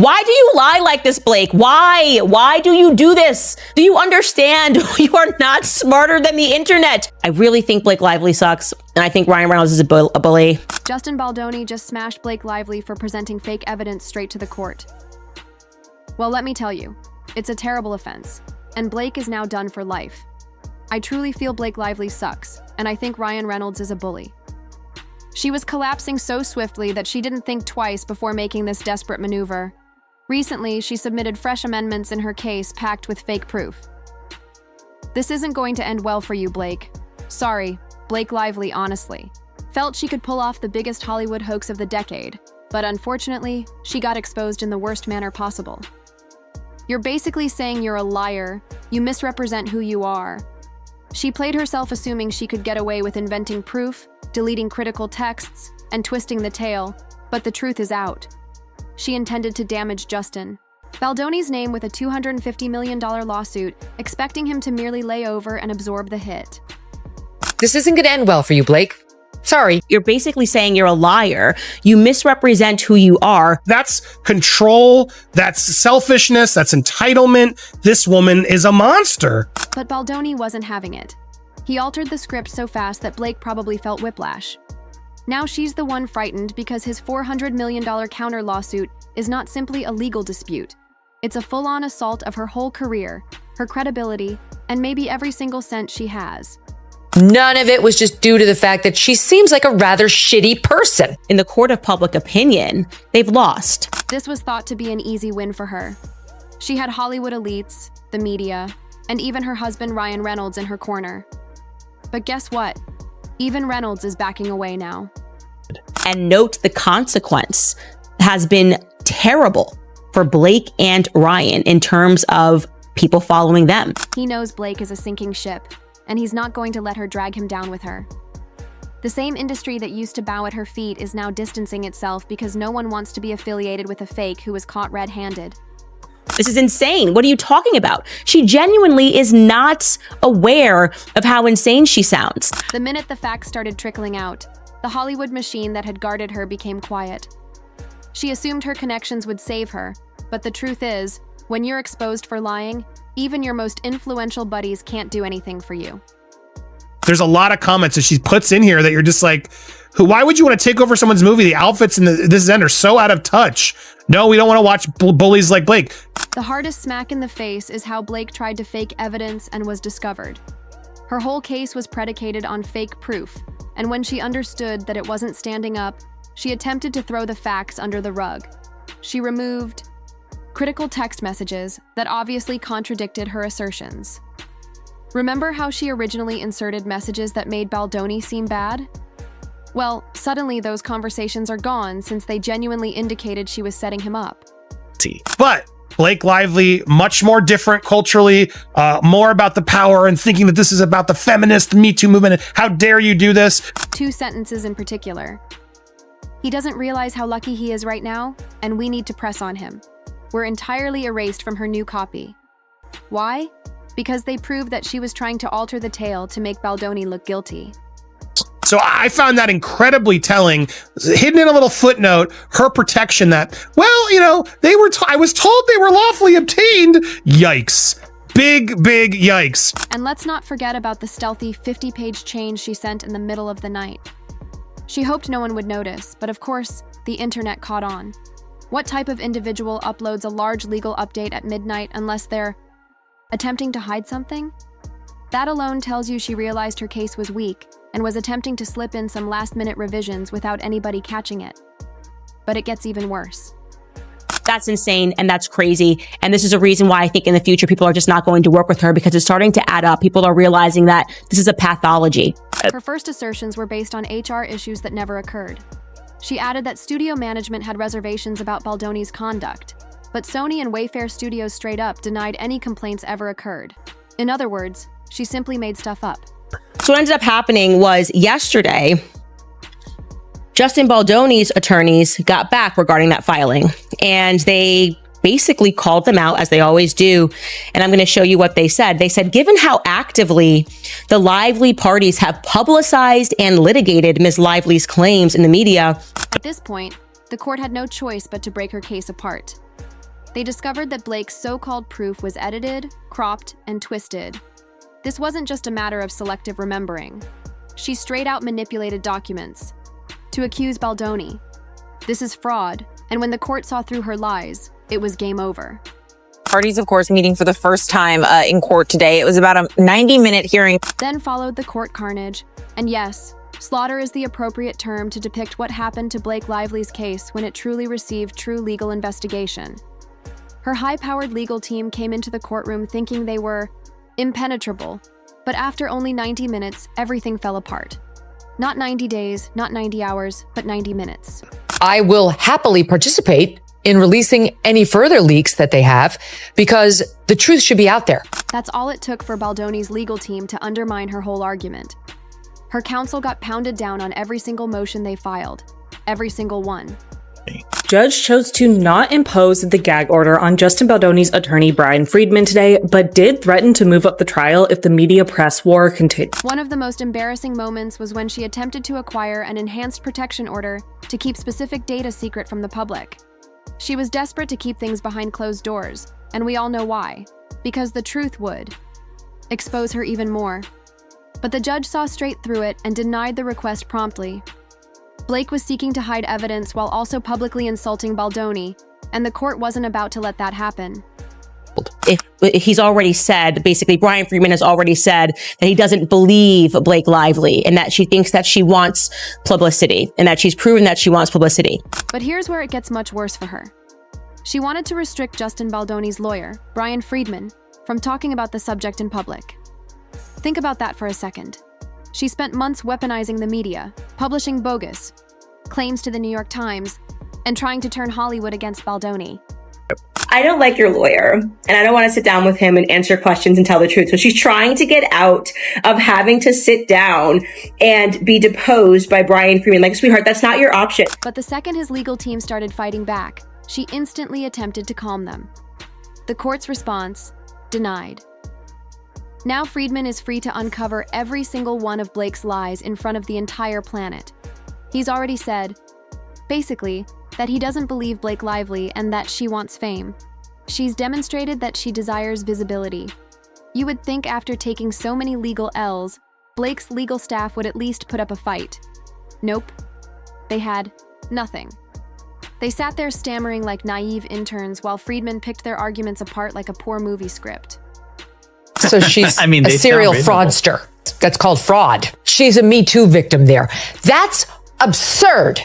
Why do you lie like this, Blake? Why? Why do you do this? Do you understand? You are not smarter than the internet. I really think Blake Lively sucks, and I think Ryan Reynolds is a bully. Justin Baldoni just smashed Blake Lively for presenting fake evidence straight to the court. Well, let me tell you, it's a terrible offense, and Blake is now done for life. I truly feel Blake Lively sucks, and I think Ryan Reynolds is a bully. She was collapsing so swiftly that she didn't think twice before making this desperate maneuver. Recently, she submitted fresh amendments in her case packed with fake proof. This isn't going to end well for you, Blake. Sorry, Blake Lively honestly felt she could pull off the biggest Hollywood hoax of the decade, but unfortunately, she got exposed in the worst manner possible. You're basically saying you're a liar, you misrepresent who you are. She played herself assuming she could get away with inventing proof, deleting critical texts, and twisting the tale, but the truth is out. She intended to damage Justin Baldoni's name with a $250 million lawsuit, expecting him to merely lay over and absorb the hit. This isn't going to end well for you, Blake. Sorry. You're basically saying you're a liar. You misrepresent who you are. That's control. That's selfishness. That's entitlement. This woman is a monster. But Baldoni wasn't having it. He altered the script so fast that Blake probably felt whiplash. Now she's the one frightened because his $400 million counter lawsuit is not simply a legal dispute. It's a full-on assault of her whole career, her credibility, and maybe every single cent she has. None of it was just due to the fact that she seems like a rather shitty person. In the court of public opinion, they've lost. This was thought to be an easy win for her. She had Hollywood elites, the media, and even her husband Ryan Reynolds in her corner. But guess what? Even Reynolds is backing away now. And note the consequence has been terrible for Blake and Ryan in terms of people following them. He knows Blake is a sinking ship, and he's not going to let her drag him down with her. The same industry that used to bow at her feet is now distancing itself because no one wants to be affiliated with a fake who was caught red-handed. This is insane. What are you talking about? She genuinely is not aware of how insane she sounds. The minute the facts started trickling out, the Hollywood machine that had guarded her became quiet. She assumed her connections would save her, but the truth is, when you're exposed for lying, even your most influential buddies can't do anything for you. There's a lot of comments that she puts in here that you're just like, why would you want to take over someone's movie? The outfits in this end are so out of touch. No, we don't want to watch bullies like Blake. The hardest smack in the face is how Blake tried to fake evidence and was discovered. Her whole case was predicated on fake proof, and when she understood that it wasn't standing up, she attempted to throw the facts under the rug. She removed critical text messages that obviously contradicted her assertions. Remember how she originally inserted messages that made Baldoni seem bad? Well, suddenly those conversations are gone since they genuinely indicated she was setting him up. But Blake Lively, much more different culturally, more about the power and thinking that this is about the feminist Me Too movement. How dare you do this? 2 sentences in particular. He doesn't realize how lucky he is right now, and we need to press on him. Were entirely erased from her new copy. Why? Because they proved that she was trying to alter the tale to make Baldoni look guilty. So I found that incredibly telling. Hidden in a little footnote, her protection that, well, you know, I was told they were lawfully obtained. Yikes. Big yikes. And let's not forget about the stealthy 50-page change she sent in the middle of the night. She hoped no one would notice, but of course, the internet caught on. What type of individual uploads a large legal update at midnight unless they're attempting to hide something? That alone tells you she realized her case was weak and was attempting to slip in some last-minute revisions without anybody catching it. But it gets even worse. That's insane and that's crazy. And this is a reason why I think in the future people are just not going to work with her because it's starting to add up. People are realizing that this is a pathology. Her first assertions were based on HR issues that never occurred. She added that studio management had reservations about Baldoni's conduct, but Sony and Wayfair Studios straight up denied any complaints ever occurred. In other words, she simply made stuff up. So what ended up happening was yesterday, Justin Baldoni's attorneys got back regarding that filing, and they basically called them out as they always do. And I'm going to show you what they said. They said, given how actively the Lively parties have publicized and litigated Ms. Lively's claims in the media. At this point, the court had no choice but to break her case apart. They discovered that Blake's so-called proof was edited, cropped, and twisted. This wasn't just a matter of selective remembering. She straight out manipulated documents to accuse Baldoni. This is fraud, and when the court saw through her lies, it was game over. Parties, of course, meeting for the first time in court today. It was about a 90-minute hearing. Then followed the court carnage. And yes, slaughter is the appropriate term to depict what happened to Blake Lively's case when it truly received true legal investigation. Her high-powered legal team came into the courtroom thinking they were impenetrable, but after only 90 minutes, everything fell apart. Not 90 days, not 90 hours, but 90 minutes. I will happily participate in releasing any further leaks that they have because the truth should be out there. That's all it took for Baldoni's legal team to undermine her whole argument. Her counsel got pounded down on every single motion they filed. Every single one. Judge chose to not impose the gag order on Justin Baldoni's attorney Brian Friedman today, but did threaten to move up the trial if the media press war continued. One of the most embarrassing moments was when she attempted to acquire an enhanced protection order to keep specific data secret from the public. She was desperate to keep things behind closed doors, and we all know why. Because the truth would expose her even more. But the judge saw straight through it and denied the request promptly. Blake was seeking to hide evidence while also publicly insulting Baldoni, and the court wasn't about to let that happen. If he's already said, basically, Brian Friedman has already said that he doesn't believe Blake Lively and that she thinks that she wants publicity and that she's proven that she wants publicity. But here's where it gets much worse for her. She wanted to restrict Justin Baldoni's lawyer, Brian Friedman, from talking about the subject in public. Think about that for a second. She spent months weaponizing the media, publishing bogus claims to the New York Times, and trying to turn Hollywood against Baldoni. I don't like your lawyer, and I don't want to sit down with him and answer questions and tell the truth. So she's trying to get out of having to sit down and be deposed by Brian Friedman. Like, sweetheart, that's not your option. But the second his legal team started fighting back, she instantly attempted to calm them. The court's response: denied. Now Friedman is free to uncover every single one of Blake's lies in front of the entire planet. He's already said, basically, that he doesn't believe Blake Lively and that she wants fame. She's demonstrated that she desires visibility. You would think after taking so many legal L's, Blake's legal staff would at least put up a fight. Nope. They had nothing. They sat there stammering like naive interns while Friedman picked their arguments apart like a poor movie script. So she's I mean, a serial fraudster. That's called fraud. She's a Me Too victim there. That's absurd.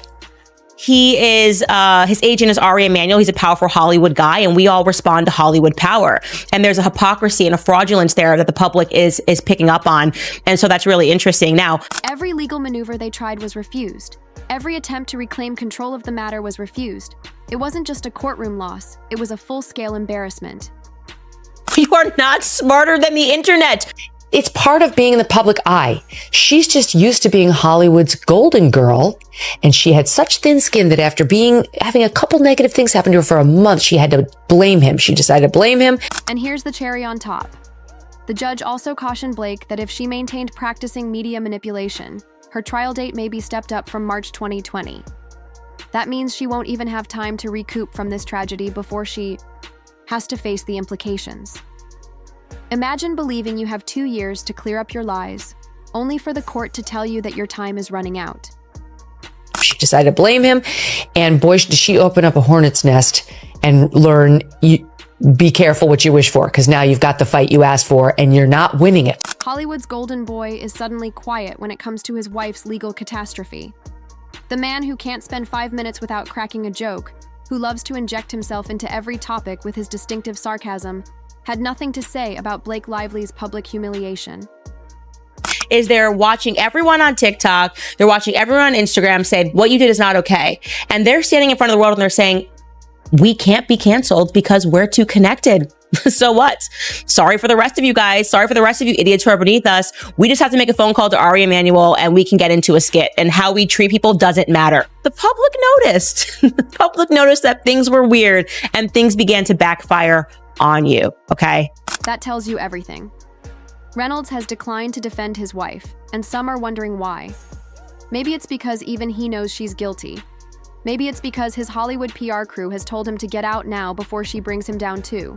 He is, his agent is Ari Emanuel. He's a powerful Hollywood guy, and we all respond to Hollywood power. And there's a hypocrisy and a fraudulence there that the public is picking up on. And so that's really interesting. Now, every legal maneuver they tried was refused. Every attempt to reclaim control of the matter was refused. It wasn't just a courtroom loss. It was a full-scale embarrassment. you are not smarter than the internet. It's part of being in the public eye. She's just used to being Hollywood's golden girl, and she had such thin skin that after having a couple negative things happen to her for a month, she had to blame him. She decided to blame him. And here's the cherry on top. The judge also cautioned Blake that if she maintained practicing media manipulation, her trial date may be stepped up from March 2020. That means she won't even have time to recoup from this tragedy before she has to face the implications. Imagine believing you have 2 years to clear up your lies, only for the court to tell you that your time is running out. She decided to blame him, and boy, did she open up a hornet's nest and learn, be careful what you wish for, because now you've got the fight you asked for, and you're not winning it. Hollywood's golden boy is suddenly quiet when it comes to his wife's legal catastrophe. The man who can't spend 5 minutes without cracking a joke, who loves to inject himself into every topic with his distinctive sarcasm, had nothing to say about Blake Lively's public humiliation. Is they're watching everyone on TikTok, they're watching everyone on Instagram say, what you did is not okay. And they're standing in front of the world and they're saying, we can't be canceled because we're too connected. So what? Sorry for the rest of you guys. Sorry for the rest of you idiots who are beneath us. We just have to make a phone call to Ari Emanuel and we can get into a skit, and how we treat people doesn't matter. The public noticed. The public noticed that things were weird and things began to backfire on you. Okay. That tells you everything. Reynolds has declined to defend his wife, and some are wondering why. Maybe it's because even he knows she's guilty. Maybe it's because his Hollywood PR crew has told him to get out now before she brings him down too.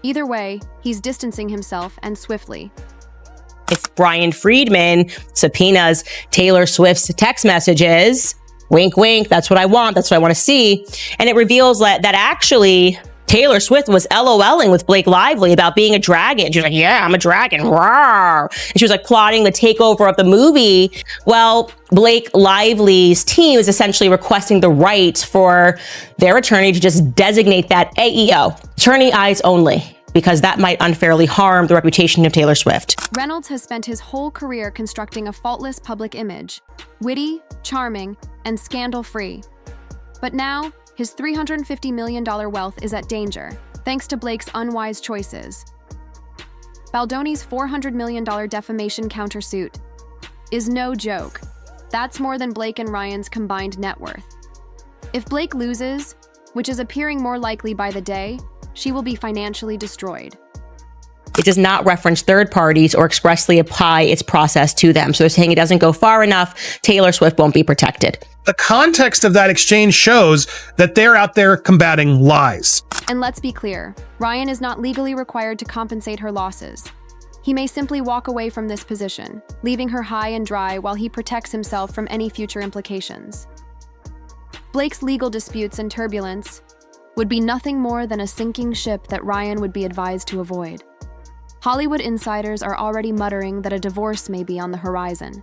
Either way, he's distancing himself, and swiftly. If Brian Friedman subpoenas Taylor Swift's text messages, wink, wink, that's what I want, that's what I want to see, and it reveals that actually Taylor Swift was LOLing with Blake Lively about being a dragon. She was like, yeah, I'm a dragon. Rawr. And she was like plotting the takeover of the movie. Well, Blake Lively's team is essentially requesting the right for their attorney to just designate that AEO, attorney eyes only, because that might unfairly harm the reputation of Taylor Swift. Reynolds has spent his whole career constructing a faultless public image, witty, charming, and scandal-free. But now, his $350 million wealth is at danger, thanks to Blake's unwise choices. Baldoni's $400 million defamation countersuit is no joke. That's more than Blake and Ryan's combined net worth. If Blake loses, which is appearing more likely by the day, she will be financially destroyed. It does not reference third parties or expressly apply its process to them. So they're saying it doesn't go far enough, Taylor Swift won't be protected. The context of that exchange shows that they're out there combating lies. And let's be clear, Ryan is not legally required to compensate her losses. He may simply walk away from this position, leaving her high and dry while he protects himself from any future implications. Blake's legal disputes and turbulence would be nothing more than a sinking ship that Ryan would be advised to avoid. Hollywood insiders are already muttering that a divorce may be on the horizon.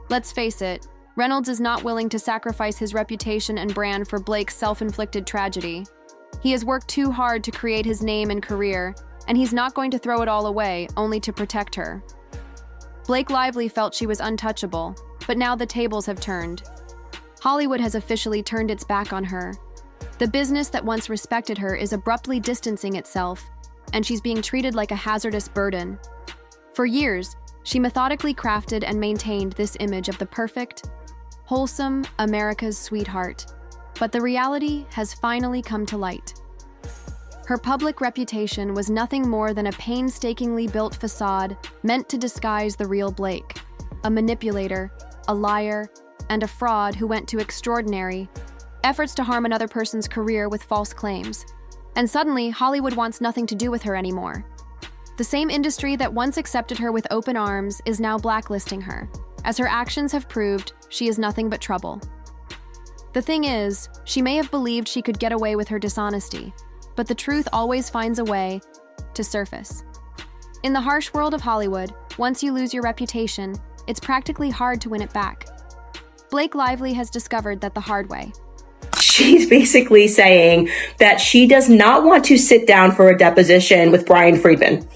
Let's face it, Reynolds is not willing to sacrifice his reputation and brand for Blake's self-inflicted tragedy. He has worked too hard to create his name and career, and he's not going to throw it all away only to protect her. Blake Lively felt she was untouchable, but now the tables have turned. Hollywood has officially turned its back on her. The business that once respected her is abruptly distancing itself, and she's being treated like a hazardous burden. For years, she methodically crafted and maintained this image of the perfect, wholesome America's sweetheart. But the reality has finally come to light. Her public reputation was nothing more than a painstakingly built facade meant to disguise the real Blake, a manipulator, a liar, and a fraud who went to extraordinary efforts to harm another person's career with false claims. And suddenly, Hollywood wants nothing to do with her anymore. The same industry that once accepted her with open arms is now blacklisting her. As her actions have proved, she is nothing but trouble. The thing is, she may have believed she could get away with her dishonesty, but the truth always finds a way to surface. In the harsh world of Hollywood, once you lose your reputation, it's practically hard to win it back. Blake Lively has discovered that the hard way. She's basically saying that she does not want to sit down for a deposition with Brian Friedman.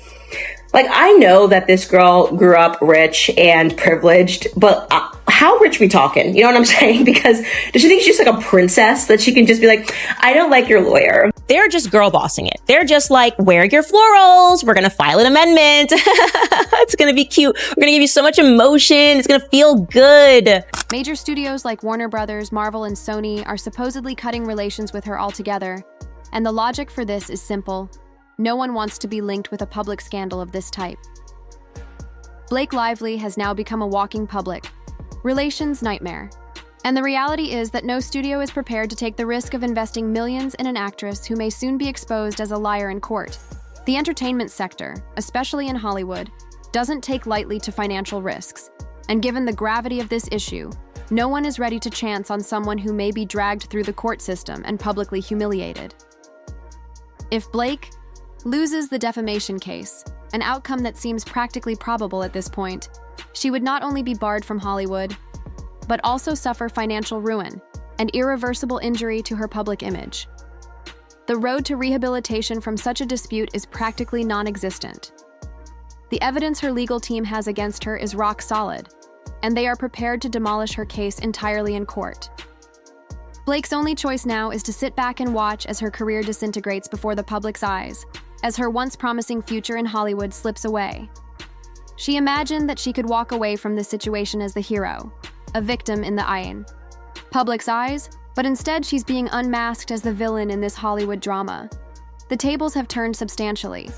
Like, I know that this girl grew up rich and privileged, but how rich we talking? You know what I'm saying? Because does she think she's like a princess that she can just be like, I don't like your lawyer? They're just girl bossing it. They're just like, wear your florals. We're going to file an amendment. It's going to be cute. We're going to give you so much emotion. It's going to feel good. Major studios like Warner Brothers, Marvel, and Sony are supposedly cutting relations with her altogether. And the logic for this is simple. No one wants to be linked with a public scandal of this type. Blake Lively has now become a walking public relations nightmare. And the reality is that no studio is prepared to take the risk of investing millions in an actress who may soon be exposed as a liar in court. The entertainment sector, especially in Hollywood, doesn't take lightly to financial risks. And given the gravity of this issue, no one is ready to chance on someone who may be dragged through the court system and publicly humiliated. If Blake loses the defamation case, an outcome that seems practically probable at this point, she would not only be barred from Hollywood, but also suffer financial ruin and irreversible injury to her public image. The road to rehabilitation from such a dispute is practically non-existent. The evidence her legal team has against her is rock solid, and they are prepared to demolish her case entirely in court. Blake's only choice now is to sit back and watch as her career disintegrates before the public's eyes, as her once promising future in Hollywood slips away. She imagined that she could walk away from this situation as the hero, a victim in the public's eyes, but instead she's being unmasked as the villain in this Hollywood drama. The tables have turned substantially.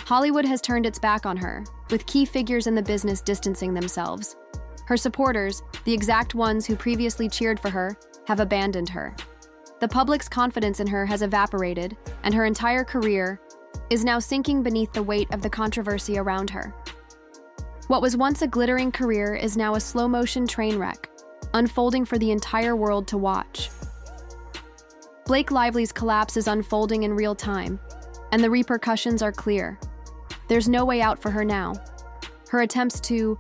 Hollywood has turned its back on her, with key figures in the business distancing themselves. Her supporters, the exact ones who previously cheered for her, have abandoned her. The public's confidence in her has evaporated, and her entire career is now sinking beneath the weight of the controversy around her. What was once a glittering career is now a slow-motion train wreck, unfolding for the entire world to watch. Blake Lively's collapse is unfolding in real time, and the repercussions are clear. There's no way out for her now. Her attempts to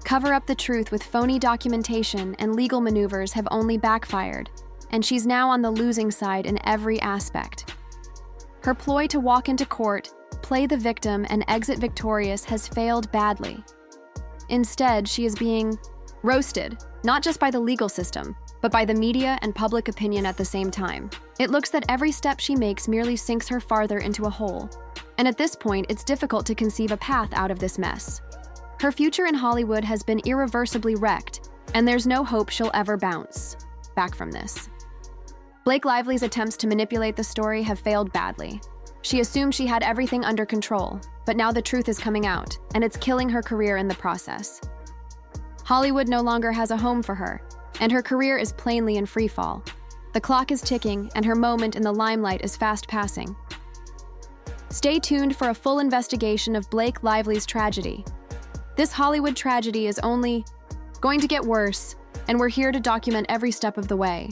cover up the truth with phony documentation and legal maneuvers have only backfired, and she's now on the losing side in every aspect. Her ploy to walk into court, play the victim, and exit victorious has failed badly. Instead, she is being roasted, not just by the legal system, but by the media and public opinion at the same time. It looks that every step she makes merely sinks her farther into a hole. And at this point, it's difficult to conceive a path out of this mess. Her future in Hollywood has been irreversibly wrecked, and there's no hope she'll ever bounce back from this. Blake Lively's attempts to manipulate the story have failed badly. She assumed she had everything under control, but now the truth is coming out, and it's killing her career in the process. Hollywood no longer has a home for her, and her career is plainly in freefall. The clock is ticking, and her moment in the limelight is fast passing. Stay tuned for a full investigation of Blake Lively's tragedy. This Hollywood tragedy is only going to get worse, and we're here to document every step of the way.